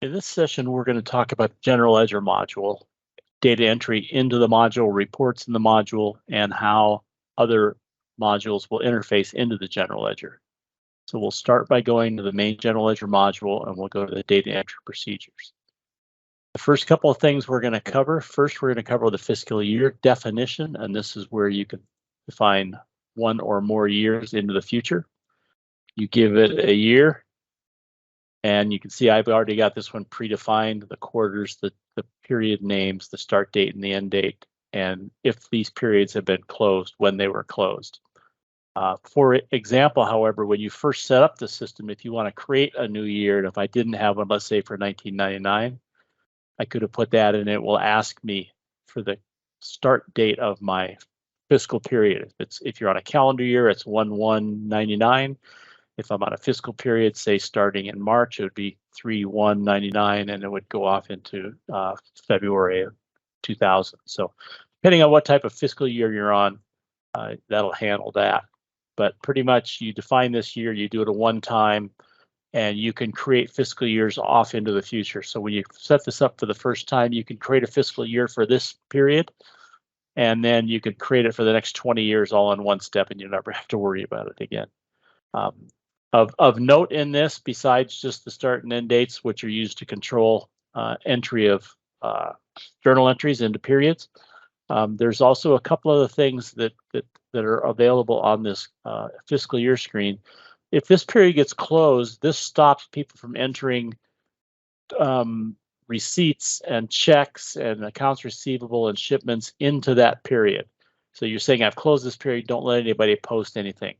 In this session, we're going to talk about the general ledger module, data entry into the module, reports in the module, and how other modules will interface into the general ledger. So we'll start by going to the main general ledger module, and we'll go to the data entry procedures. The first couple of things we're going to cover, first we're going to cover the fiscal year definition, and this is where you can define one or more years into the future. You give it a year, and you can see I've already got this one predefined, the quarters, the period names, the start date and the end date, and if these periods have been closed, when they were closed. For example, however, when you first set up the system, if you want to create a new year, and if I didn't have one, let's say for 1999, I could have put that in. It will ask me for the start date of my fiscal period. If you're on a calendar year, it's 1/1/99. If I'm on a fiscal period, say starting in March, it would be 3/1/99, and it would go off into February of 2000. So depending on what type of fiscal year you're on, that'll handle that. But pretty much you define this year, you do it a one time, and you can create fiscal years off into the future. So when you set this up for the first time, you can create a fiscal year for this period, and then you can create it for the next 20 years all in one step, and you never have to worry about it again. Of note in this, besides just the start and end dates, which are used to control entry of journal entries into periods, there's also a couple other things that are available on this fiscal year screen. If this period gets closed, this stops people from entering receipts and checks and accounts receivable and shipments into that period. So you're saying, I've closed this period, don't let anybody post anything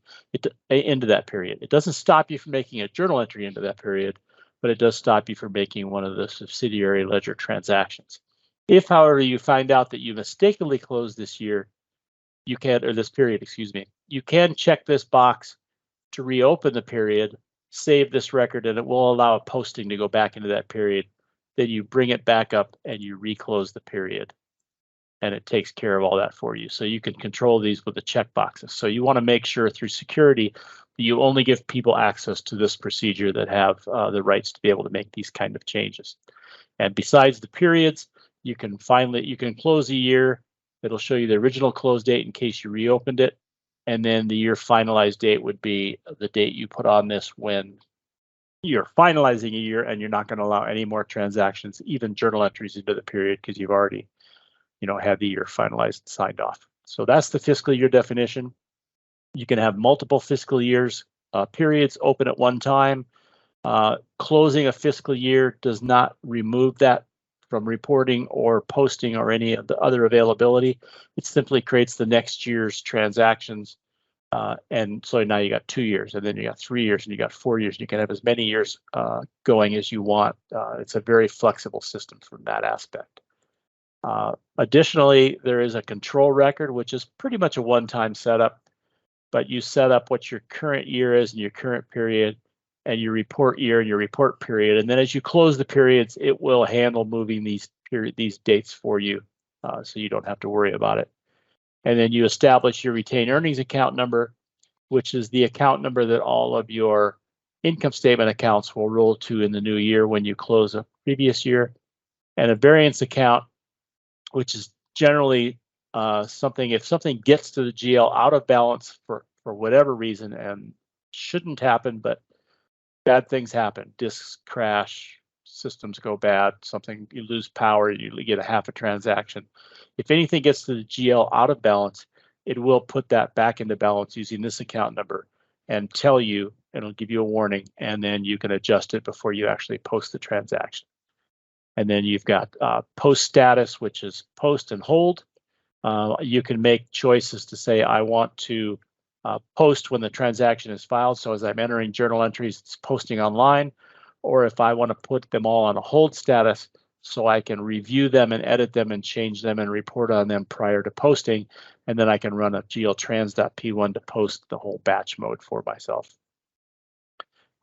into that period. It doesn't stop you from making a journal entry into that period, but it does stop you from making one of the subsidiary ledger transactions. If, however, you find out that you mistakenly closed this year, you can, or this period, excuse me, you can check this box to reopen the period, save this record, and it will allow a posting to go back into that period. Then you bring it back up and you reclose the period, and it takes care of all that for you. So you can control these with the check boxes. So you want to make sure through security that you only give people access to this procedure that have the rights to be able to make these kind of changes. And besides the periods, you can close a year. It'll show you the original close date in case you reopened it. And then the year finalized date would be the date you put on this when you're finalizing a year and you're not going to allow any more transactions, even journal entries into the period, because you've already had the year finalized and signed off. So that's the fiscal year definition. You can have multiple fiscal years, periods open at one time. Closing a fiscal year does not remove that from reporting or posting or any of the other availability. It simply creates the next year's transactions. And so now you got 2 years, and then you got 3 years, and you got 4 years. And you can have as many years going as you want. It's a very flexible system from that aspect. Additionally, there is a control record, which is pretty much a one-time setup, but you set up what your current year is and your current period, and your report year and your report period. And then as you close the periods, it will handle moving these dates for you, so you don't have to worry about it. And then you establish your retained earnings account number, which is the account number that all of your income statement accounts will roll to in the new year when you close a previous year. And a variance account, which is generally something, if something gets to the GL out of balance for whatever reason, and shouldn't happen, but bad things happen, disks crash, systems go bad, you lose power, you get a half a transaction. If anything gets to the GL out of balance, it will put that back into balance using this account number and tell you, it'll give you a warning, and then you can adjust it before you actually post the transaction. And then you've got post status, which is post and hold. You can make choices to say, I want to post when the transaction is filed. So as I'm entering journal entries, it's posting online. Or if I want to put them all on a hold status, so I can review them and edit them and change them and report on them prior to posting. And then I can run a gltrans.p1 to post the whole batch mode for myself.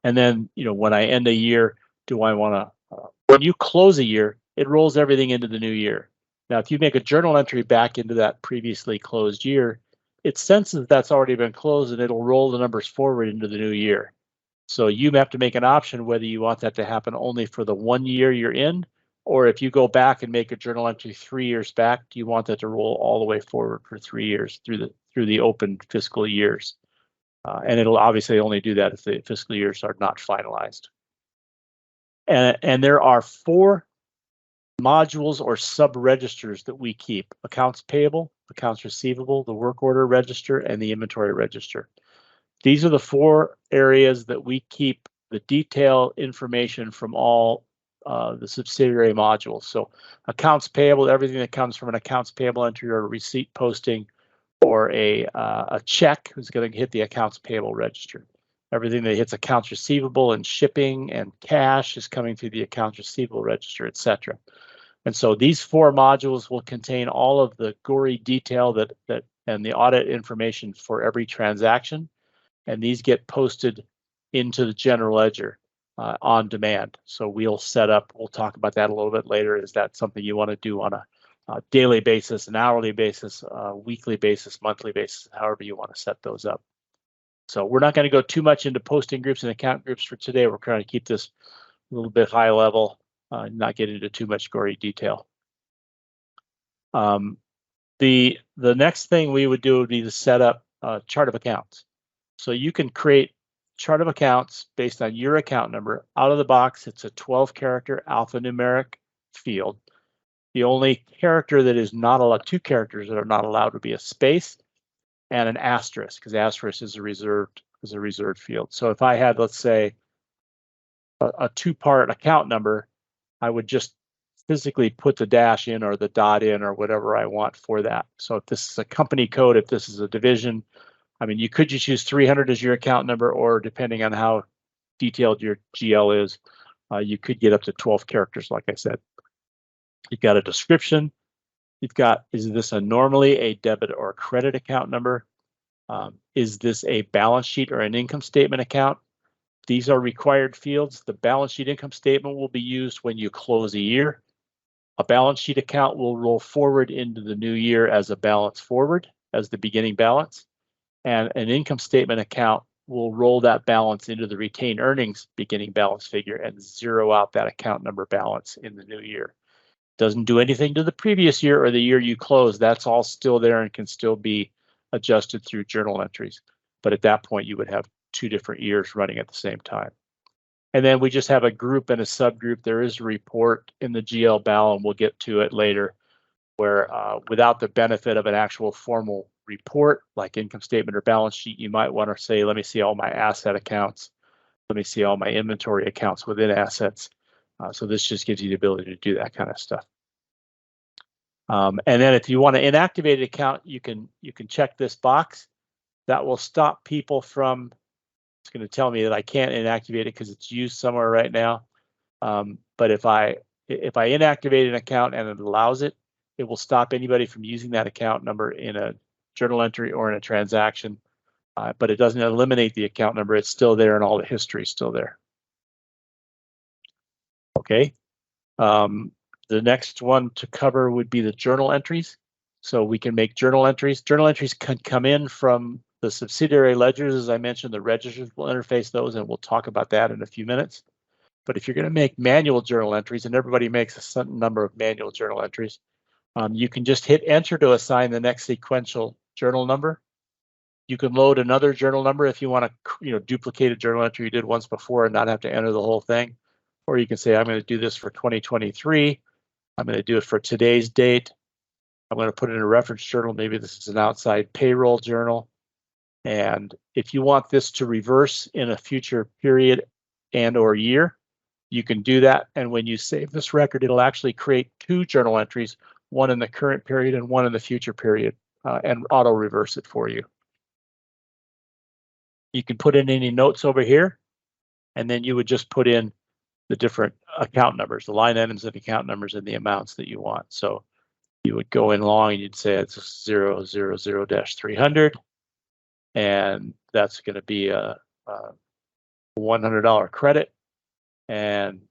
And then, when I end a year, do I want to, when you close a year, it rolls everything into the new year. Now, if you make a journal entry back into that previously closed year, it senses that's already been closed, and it'll roll the numbers forward into the new year. So you have to make an option whether you want that to happen only for the 1 year you're in, or if you go back and make a journal entry 3 years back, do you want that to roll all the way forward for 3 years through the open fiscal years? And it'll obviously only do that if the fiscal years are not finalized. And there are 4 modules or sub-registers that we keep: accounts payable, accounts receivable, the work order register, and the inventory register. These are the 4 areas that we keep the detailed information from all the subsidiary modules. So accounts payable, everything that comes from an accounts payable entry or a receipt posting or a check is going to hit the accounts payable register. Everything that hits accounts receivable and shipping and cash is coming through the accounts receivable register, etc. And so these 4 modules will contain all of the gory detail that and the audit information for every transaction. And these get posted into the general ledger on demand. So we'll talk about that a little bit later. Is that something you want to do on a daily basis, an hourly basis, weekly basis, monthly basis, however you want to set those up. So we're not going to go too much into posting groups and account groups for today. We're trying to keep this a little bit high level, not get into too much gory detail. The next thing we would do would be to set up a chart of accounts. So you can create chart of accounts based on your account number. Out of the box, it's a 12-character alphanumeric field. The only character that is not allowed, 2 characters that are not allowed, would be a space and an asterisk, because asterisk is a reserved field. So if I had, let's say, a 2-part account number, I would just physically put the dash in or the dot in or whatever I want for that. So if this is a company code, if this is a division, I mean, you could just use 300 as your account number, or depending on how detailed your GL is, you could get up to 12 characters, like I said. You've got a description. You've got, is this normally a debit or a credit account number? Is this a balance sheet or an income statement account? These are required fields. The balance sheet income statement will be used when you close a year. A balance sheet account will roll forward into the new year as a balance forward, as the beginning balance. And an income statement account will roll that balance into the retained earnings beginning balance figure and zero out that account number balance in the new year. Doesn't do anything to the previous year or the year you close. That's all still there and can still be adjusted through journal entries. But at that point, you would have 2 different years running at the same time. And then we just have a group and a subgroup. There is a report in the GL BAL, and we'll get to it later, where without the benefit of an actual formal report, like income statement or balance sheet, you might want to say, let me see all my asset accounts. Let me see all my inventory accounts within assets. So this just gives you the ability to do that kind of stuff. And then if you want to inactivate an account, you can check this box. That will stop people from, it's going to tell me that I can't inactivate it because it's used somewhere right now. But if I inactivate an account and it allows it, it will stop anybody from using that account number in a journal entry or in a transaction. But it doesn't eliminate the account number. It's still there and all the history is still there. Okay. The next one to cover would be the journal entries. So we can make journal entries. Journal entries can come in from the subsidiary ledgers. As I mentioned, the registers will interface those, and we'll talk about that in a few minutes. But if you're going to make manual journal entries, and everybody makes a certain number of manual journal entries, you can just hit enter to assign the next sequential journal number. You can load another journal number if you want to, duplicate a journal entry you did once before and not have to enter the whole thing. Or you can say, I'm going to do this for 2023. I'm going to do it for today's date. I'm going to put it in a reference journal. Maybe this is an outside payroll journal. And if you want this to reverse in a future period and or year, you can do that. And when you save this record, it'll actually create 2 journal entries, one in the current period and one in the future period, and auto reverse it for you. You can put in any notes over here, and then you would just put in the different account numbers, the line items of account numbers, and the amounts that you want. So you would go in long and you'd say it's 000-300, and that's going to be a $100 credit. And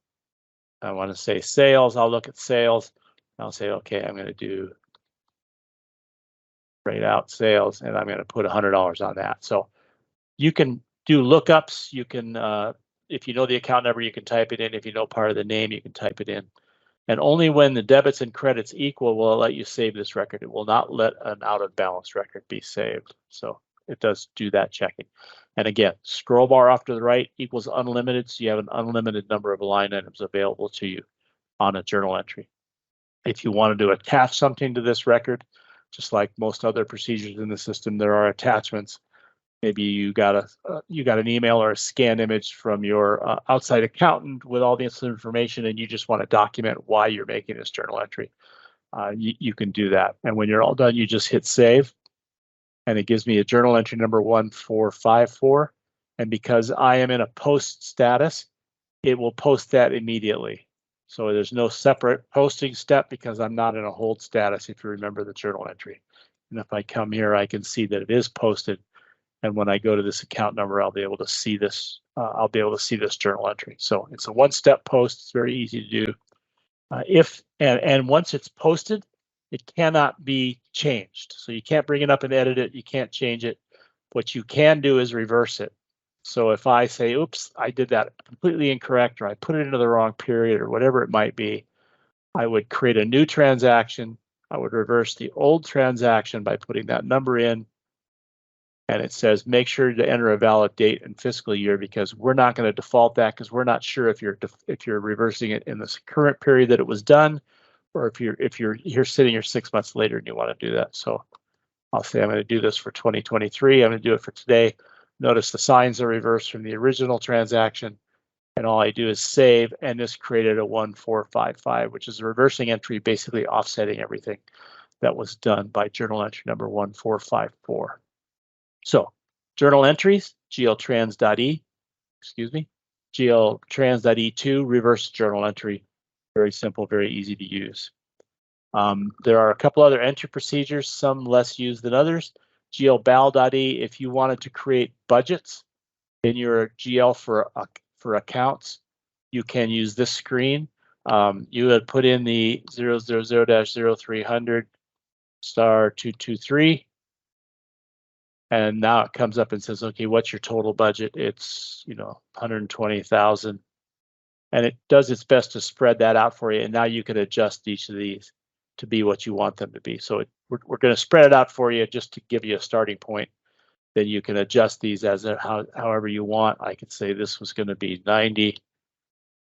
I want to say sales. I'll look at sales. I'll say, okay, I'm going to do straight out sales, and I'm going to put $100 on that. So you can do lookups. You can, if you know the account number, you can type it in. If you know part of the name, you can type it in. And only when the debits and credits equal will it let you save this record. It will not let an out of balance record be saved. So it does do that checking. And again, scroll bar off to the right equals unlimited. So you have an unlimited number of line items available to you on a journal entry. If you wanted to attach something to this record, just like most other procedures in the system, there are attachments. Maybe you got an email or a scanned image from your outside accountant with all this information, and you just want to document why you're making this journal entry. You can do that. And when you're all done, you just hit save, and it gives me a journal entry number 1454. And because I am in a post status, it will post that immediately. So there's no separate posting step because I'm not in a hold status, if you remember the journal entry. And if I come here, I can see that it is posted. And when I go to this account number, I'll be able to see this. I'll be able to see this journal entry. So it's a one-step post. It's very easy to do. And once it's posted, it cannot be changed. So you can't bring it up and edit it. You can't change it. What you can do is reverse it. So if I say, oops, I did that completely incorrect, or I put it into the wrong period, or whatever it might be, I would create a new transaction. I would reverse the old transaction by putting that number in. And it says, make sure to enter a valid date and fiscal year, because we're not going to default that, because we're not sure if you're reversing it in this current period that it was done, or if you're sitting here 6 months later and you want to do that. So I'll say I'm going to do this for 2023. I'm going to do it for today. Notice the signs are reversed from the original transaction, and all I do is save, and this created a 1455, which is a reversing entry, basically offsetting everything that was done by journal entry number 1454. So journal entries, gltrans.e, gltrans.e2, reverse journal entry, very simple, very easy to use. There are a couple other entry procedures, some less used than others. glbal.e, if you wanted to create budgets in your GL for accounts, you can use this screen. You would put in the 000-0300 *223. And now it comes up and says, okay, what's your total budget? It's, 120,000. And it does its best to spread that out for you. And now you can adjust each of these to be what you want them to be. So we're going to spread it out for you just to give you a starting point. Then you can adjust these as however you want. I could say this was going to be 90,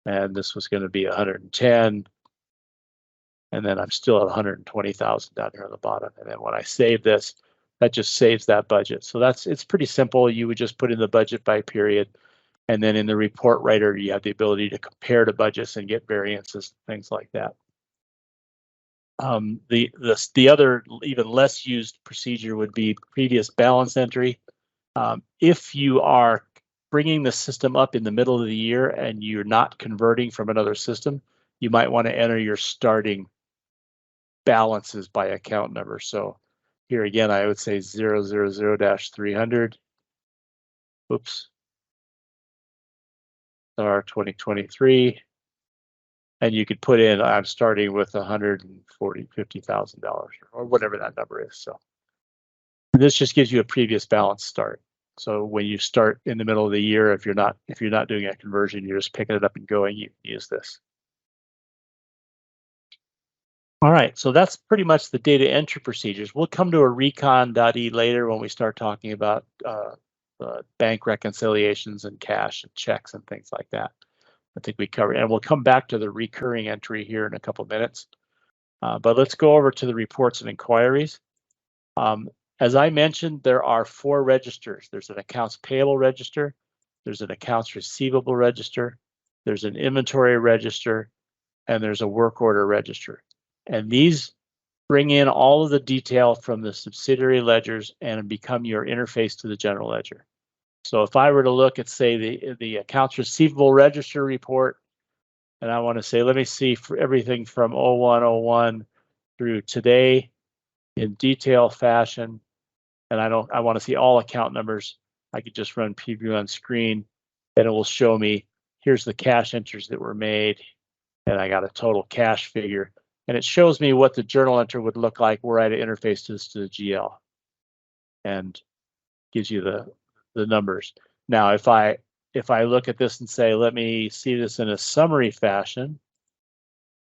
and this was going to be 110. And then I'm still at 120,000 down here on the bottom. And then when I save this, that just saves that budget. So it's pretty simple. You would just put in the budget by period. And then in the report writer, you have the ability to compare to budgets and get variances, things like that. The other even less used procedure would be previous balance entry. If you are bringing the system up in the middle of the year and you're not converting from another system, you might want to enter your starting balances by account number. So here again, I would say 000-300. Oops. Our 2023. And you could put in, I'm starting with $150,000 or whatever that number is. So this just gives you a previous balance start. So when you start in the middle of the year, if you're not doing a conversion, you're just picking it up and going, you can use this. All right, so that's pretty much the data entry procedures. We'll come to a recon.e later when we start talking about bank reconciliations and cash and checks and things like that. I think we covered, and we'll come back to the recurring entry here in a couple of minutes. But let's go over to the reports and inquiries. As I mentioned, there are 4 registers. There's an accounts payable register, there's an accounts receivable register, there's an inventory register, and there's a work order register. And these bring in all of the detail from the subsidiary ledgers and become your interface to the general ledger. So if I were to look at, say, the accounts receivable register report, and I want to say, let me see for everything from 0101 through today in detail fashion, and I want to see all account numbers, I could just run preview on screen, and it will show me, here's the cash entries that were made, and I got a total cash figure. And it shows me what the journal entry would look like were I to interface this to the GL, and gives you the numbers. Now, if I look at this and say, let me see this in a summary fashion,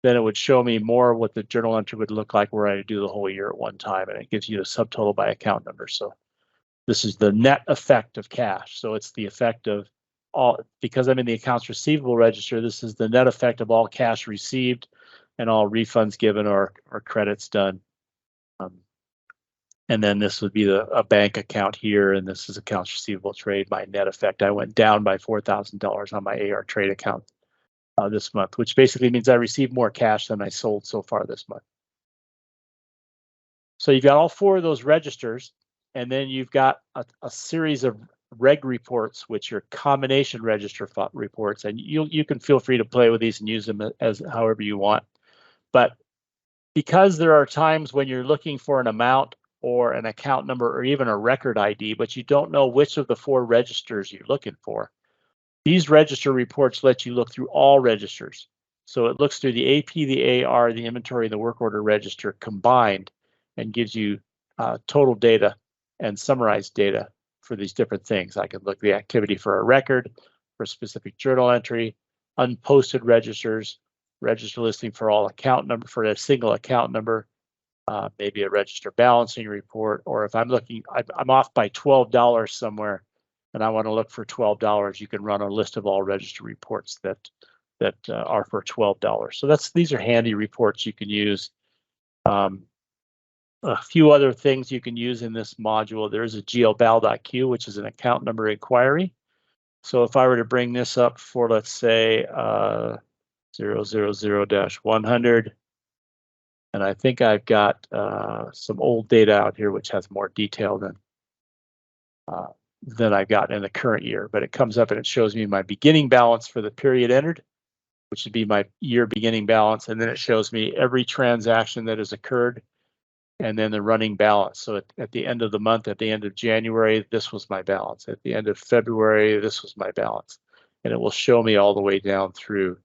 then it would show me more what the journal entry would look like where I do the whole year at one time, and it gives you a subtotal by account number. So this is the net effect of cash. So it's the effect of all, because I'm in the accounts receivable register, this is the net effect of all cash received and all refunds given or credits done. And then this would be a bank account here, and this is accounts receivable trade. My net effect, I went down by $4,000 on my AR trade account this month, which basically means I received more cash than I sold so far this month. So you've got all four of those registers, and then you've got a series of reg reports, which are combination register reports, and you can feel free to play with these and use them as however you want. But because there are times when you're looking for an amount or an account number or even a record ID, but you don't know which of the four registers you're looking for, these register reports let you look through all registers. So it looks through the AP, the AR, the inventory, and the work order register combined and gives you total data and summarized data for these different things. I can look at the activity for a record, for a specific journal entry, unposted registers, register listing for all account number, for a single account number, maybe a register balancing report, or if I'm looking, I'm off by $12 somewhere, and I want to look for $12, you can run a list of all register reports that are for $12. So these are handy reports you can use. A few other things you can use in this module. There's a glbal.q, which is an account number inquiry. So if I were to bring this up for, let's say, 000-100, and I think I've got some old data out here which has more detail than I got in the current year, but it comes up and it shows me my beginning balance for the period entered, which would be my year beginning balance, and then it shows me every transaction that has occurred, and then the running balance. So at the end of the month, at the end of January, this was my balance. At the end of February, this was my balance, and it will show me all the way down through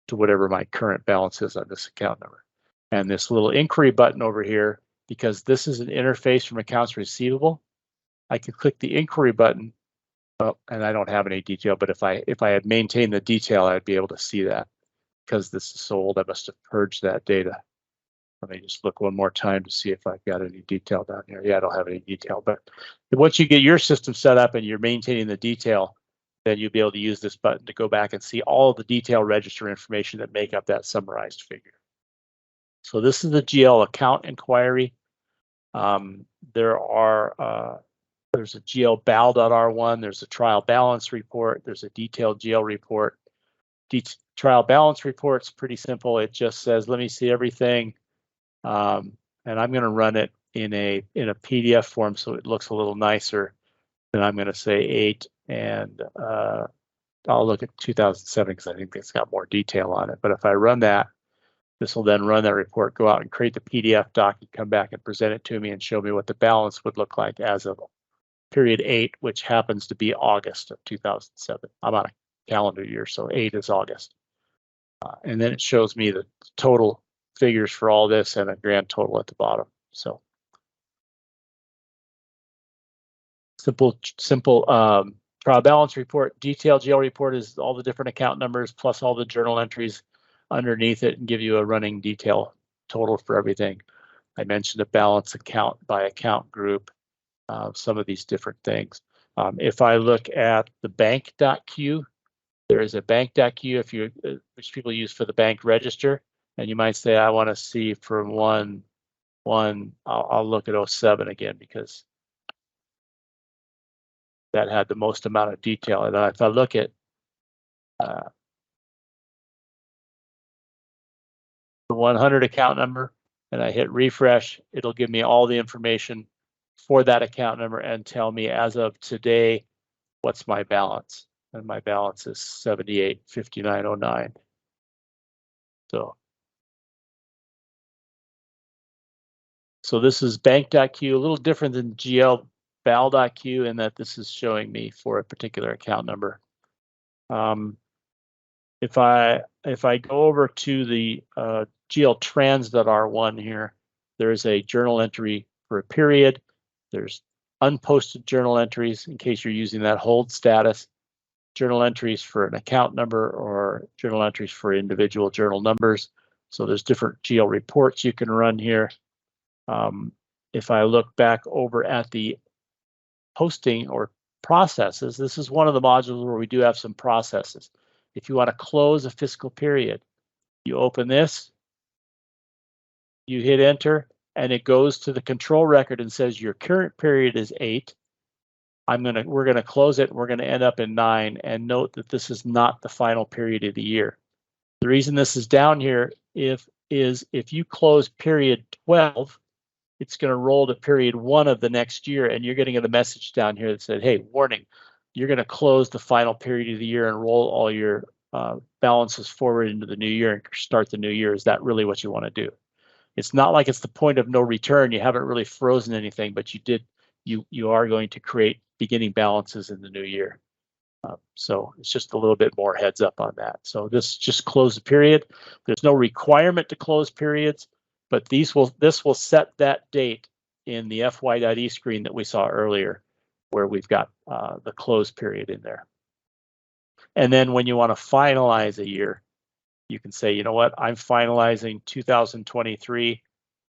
to whatever my current balance is on this account number. And this little inquiry button over here, because this is an interface from accounts receivable, I can click the inquiry button. Oh, and I don't have any detail, but if I had maintained the detail, I'd be able to see that. Because this is so old, I must have purged that data. Let me just look one more time to see if I've got any detail down here. Yeah, I don't have any detail, but once you get your system set up and you're maintaining the detail, then you'll be able to use this button to go back and see all of the detail register information that make up that summarized figure. So this is the GL account inquiry. There's a glbal.r1, there's a trial balance report, there's a detailed GL report. Trial balance report's pretty simple. It just says, let me see everything. And I'm going to run it in a PDF form so it looks a little nicer. And I'm going to say 8, and I'll look at 2007 because I think it's got more detail on it. But if I run that, this will then run that report, go out and create the PDF doc, and come back and present it to me and show me what the balance would look like as of period 8, which happens to be August of 2007. I'm on a calendar year, so 8 is August. And then it shows me the total figures for all this and a grand total at the bottom. So simple trial balance report. Detailed GL report is all the different account numbers plus all the journal entries underneath it and give you a running detail total for everything. I mentioned a balance account by account group, some of these different things. If I look at the bank.q, there is a bank.q which people use for the bank register, and you might say I want to see from one. I'll look at 07 again because that had the most amount of detail. And if I look at the 100 account number and I hit refresh, it'll give me all the information for that account number and tell me as of today what's my balance. And my balance is 78.5909. So this is bank.q, a little different than glbal.q in that this is showing me for a particular account number. If I go over to the gltrans.r1 here, there's a journal entry for a period. There's unposted journal entries in case you're using that hold status, journal entries for an account number, or journal entries for individual journal numbers. So there's different GL reports you can run here. If I look back over at the posting or processes, this is one of the modules where we do have some processes. If you want to close a fiscal period, you open this, you hit enter, and it goes to the control record and says your current period is 8. We're gonna close it. We're gonna end up in 9, and note that this is not the final period of the year. The reason this is down here is if you close period 12, it's going to roll to period 1 of the next year, and you're going to get a message down here that said, hey, warning, you're going to close the final period of the year and roll all your balances forward into the new year and start the new year. Is that really what you want to do? It's not like it's the point of no return. You haven't really frozen anything, but you are going to create beginning balances in the new year. So it's just a little bit more heads up on that. So this just close the period. There's no requirement to close periods, but this will set that date in the FY.E screen that we saw earlier, where we've got the close period in there. And then when you want to finalize a year, you can say, you know what, I'm finalizing 2023.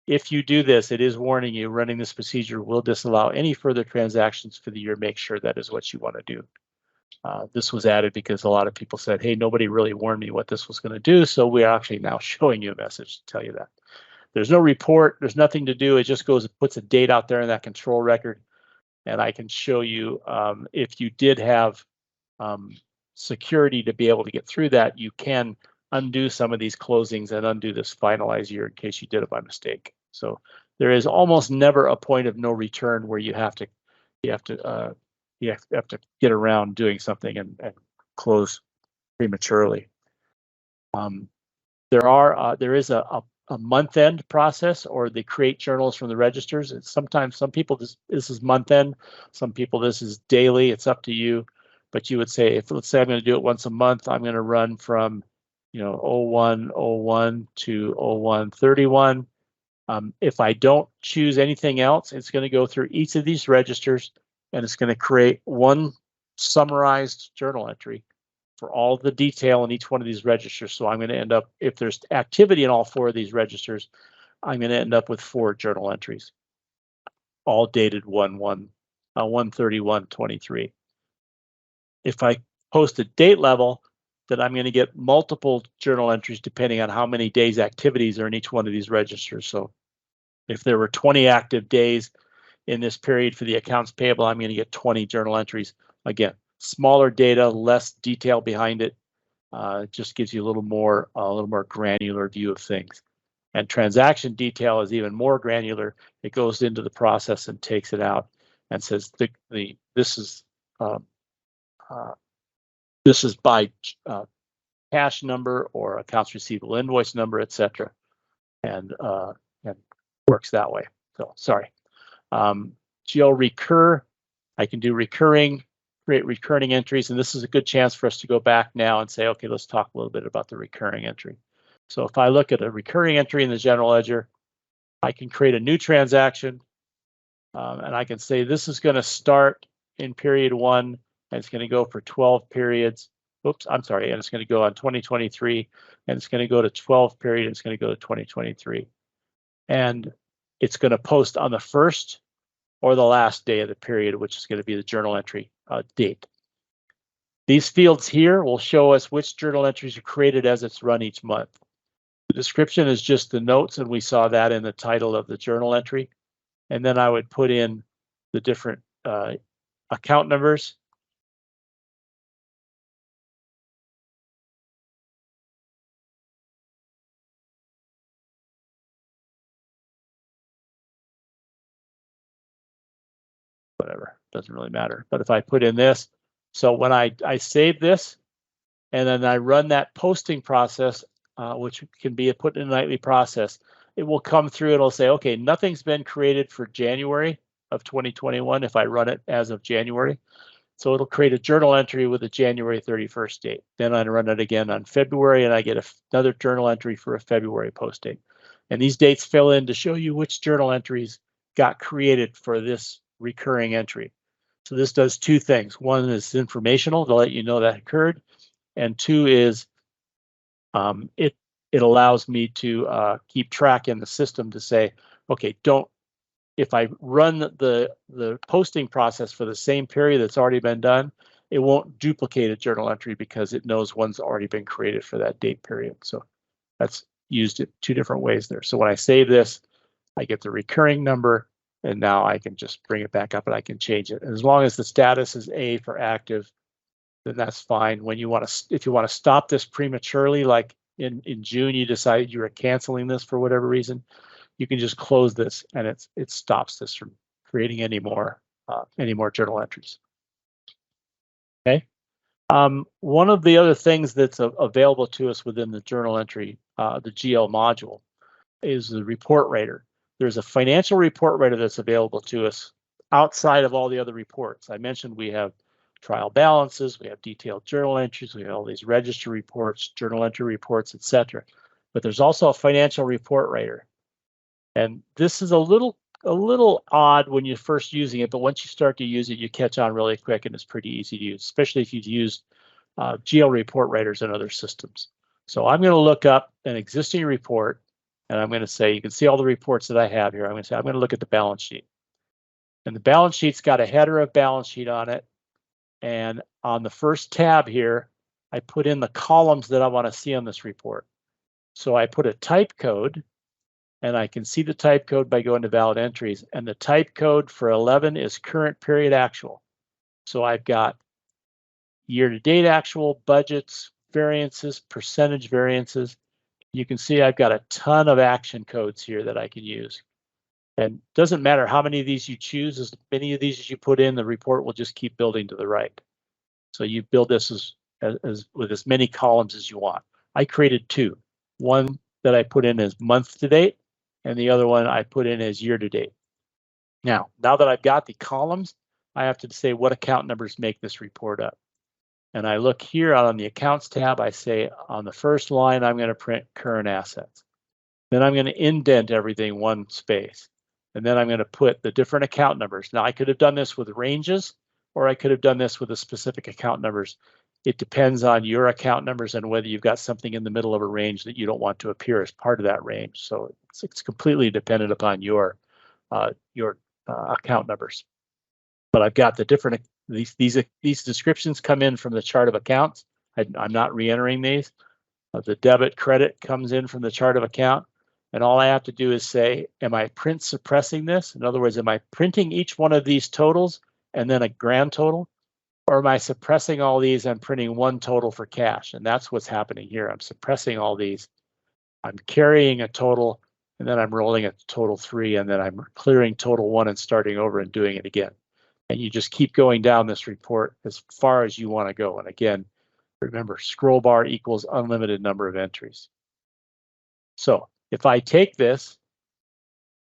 If you do this, it is warning you, running this procedure will disallow any further transactions for the year. Make sure that is what you want to do. This was added because a lot of people said, hey, nobody really warned me what this was going to do. So we're actually now showing you a message to tell you that. There's no report. There's nothing to do. It just goes and puts a date out there in that control record. And I can show you if you did have security to be able to get through that, you can undo some of these closings and undo this finalize year in case you did it by mistake. So there is almost never a point of no return where you have to get around doing something and close prematurely. There is a month end process, or they create journals from the registers. And sometimes some people this is month end, some people this is daily. It's up to you. But you would say, if let's say I'm going to do it once a month, I'm going to run from 01/01 to 01/31. If I don't choose anything else, it's going to go through each of these registers, and it's going to create one summarized journal entry for all the detail in each one of these registers. So I'm going to end up, if there's activity in all 4 of these registers, I'm going to end up with 4 journal entries, all dated 1/1/23. If I post a date level, then I'm going to get multiple journal entries depending on how many days activities are in each one of these registers. So if there were 20 active days in this period for the accounts payable, I'm going to get 20 journal entries. Again, smaller data, less detail behind it. It just gives you a little more granular view of things. And transaction detail is even more granular. It goes into the process and takes it out and says this is by cash number or accounts receivable invoice number, etc., and works that way. So sorry. GL recur, I can do create recurring entries, and this is a good chance for us to go back now and say, okay, let's talk a little bit about the recurring entry. So if I look at a recurring entry in the general ledger, I can create a new transaction, and I can say this is going to start in period 1, and it's going to go for 12 periods. Oops, I'm sorry, and it's going to go on 2023, and it's going to go to 12 period, and it's going to go to 2023. And it's going to post on the first or the last day of the period, which is going to be the journal entry date. These fields here will show us which journal entries are created as it's run each month. The description is just the notes, and we saw that in the title of the journal entry. And then I would put in the different account numbers. Whatever, doesn't really matter. But if I put in this, so when I save this, and then I run that posting process, which can be put in a nightly process, it will come through. It'll say, okay, nothing's been created for January of 2021 if I run it as of January. So it'll create a journal entry with a January 31st date. Then I run it again on February, and I get another journal entry for a February post date. And these dates fill in to show you which journal entries got created for this recurring entry. So this does two things. One is informational to let you know that occurred, and two is it allows me to keep track in the system to say, okay, if I run the posting process for the same period that's already been done, it won't duplicate a journal entry because it knows one's already been created for that date period. So that's used in two different ways there. So when I save this, I get the recurring number, and now I can just bring it back up and I can change it. And as long as the status is A for active, then that's fine. When you want to, if you want to stop this prematurely, like in June, you decided you were canceling this for whatever reason, you can just close this and it stops this from creating any more journal entries. Okay. One of the other things that's available to us within the journal entry, the GL module, is the report writer. There's a financial report writer that's available to us outside of all the other reports. I mentioned we have trial balances, we have detailed journal entries, we have all these registry reports, journal entry reports, etc. But there's also a financial report writer. And this is a little odd when you're first using it, but once you start to use it, you catch on really quick, and it's pretty easy to use, especially if you've used GL report writers in other systems. So I'm going to look up an existing report, and I'm going to say, you can see all the reports that I have here. I'm going to say, I'm going to look at the balance sheet. And the balance sheet's got a header of balance sheet on it. And on the first tab here, I put in the columns that I want to see on this report. So I put a type code, and I can see the type code by going to valid entries. And the type code for 11 is current period actual. So I've got year-to-date actual, budgets, variances, percentage variances. You can see I've got a ton of action codes here that I can use. And it doesn't matter how many of these you choose, as many of these as you put in, the report will just keep building to the right. So you build this as with as many columns as you want. I created two. One that I put in as month to date, and the other one I put in as year to date. Now that I've got the columns, I have to say what account numbers make this report up. And I look here on the accounts tab, I say on the first line, I'm going to print current assets. Then I'm going to indent everything one space. And then I'm going to put the different account numbers. Now I could have done this with ranges, or I could have done this with the specific account numbers. It depends on your account numbers and whether you've got something in the middle of a range that you don't want to appear as part of that range. So it's completely dependent upon your account numbers. But I've got the different, these descriptions come in from the chart of accounts. I'm not re-entering these. The debit credit comes in from the chart of account. And all I have to do is say, am I print suppressing this? In other words, am I printing each one of these totals and then a grand total? Or am I suppressing all these and printing one total for cash? And that's what's happening here. I'm suppressing all these. I'm carrying a total, and then I'm rolling a total 3, and then I'm clearing total 1 and starting over and doing it again. And you just keep going down this report as far as you want to go. And again, remember, scroll bar equals unlimited number of entries. So if I take this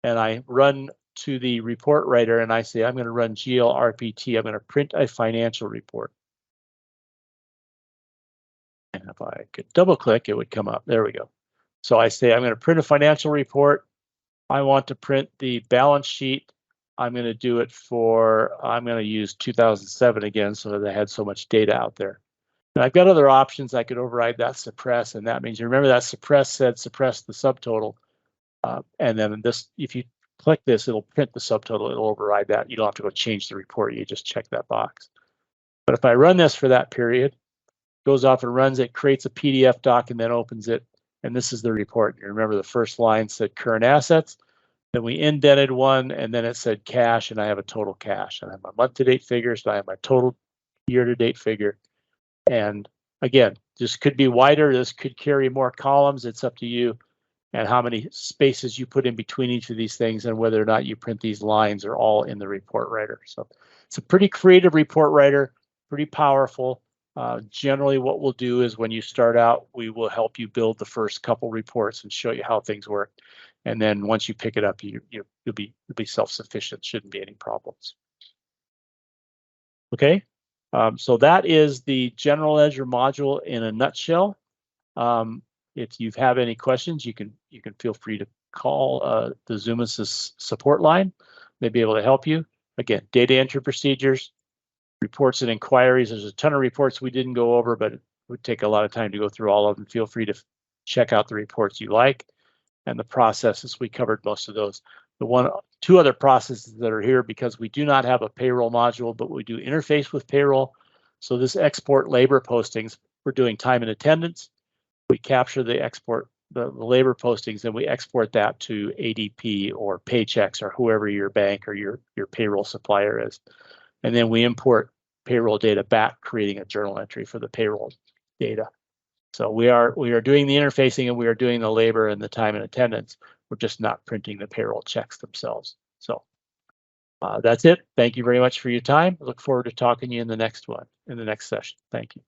and I run to the report writer and I say, I'm going to run GL RPT, I'm going to print a financial report. And if I could double click, it would come up. There we go. So I say, I'm going to print a financial report. I want to print the balance sheet. I'm going to do it for, I'm going to use 2007 again, so that I had so much data out there. And I've got other options. I could override that suppress, and that means, you remember that suppress said suppress the subtotal. And then this, if you click this, it'll print the subtotal, it'll override that. You don't have to go change the report, you just check that box. But if I run this for that period, goes off and runs it, creates a PDF doc, and then opens it, and this is the report. You remember the first line said current assets, then we indented one, and then it said cash, and I have a total cash. And I have my month-to-date figures, and I have my total year-to-date figure. And again, this could be wider, this could carry more columns, it's up to you, and how many spaces you put in between each of these things, and whether or not you print these lines are all in the report writer. So it's a pretty creative report writer, pretty powerful. Generally what we'll do is when you start out, we will help you build the first couple reports and show you how things work. And then once you pick it up, you'll be self-sufficient, shouldn't be any problems. Okay, so that is the general ledger module in a nutshell. If you have any questions, you can feel free to call the Zoom Assist support line. They'll be able to help you. again, data entry procedures, reports and inquiries. There's a ton of reports we didn't go over, but it would take a lot of time to go through all of them. Feel free to check out the reports you like. And the processes, we covered most of those. Two other processes that are here, because we do not have a payroll module, but we do interface with payroll. So this export labor postings, we're doing time and attendance. We capture the labor postings, and we export that to ADP or Paychex or whoever your bank or your payroll supplier is. And then we import payroll data back, creating a journal entry for the payroll data. So we are doing the interfacing, and we are doing the labor and the time and attendance. We're just not printing the payroll checks themselves. So that's it. Thank you very much for your time. I look forward to talking to you in the next session. Thank you.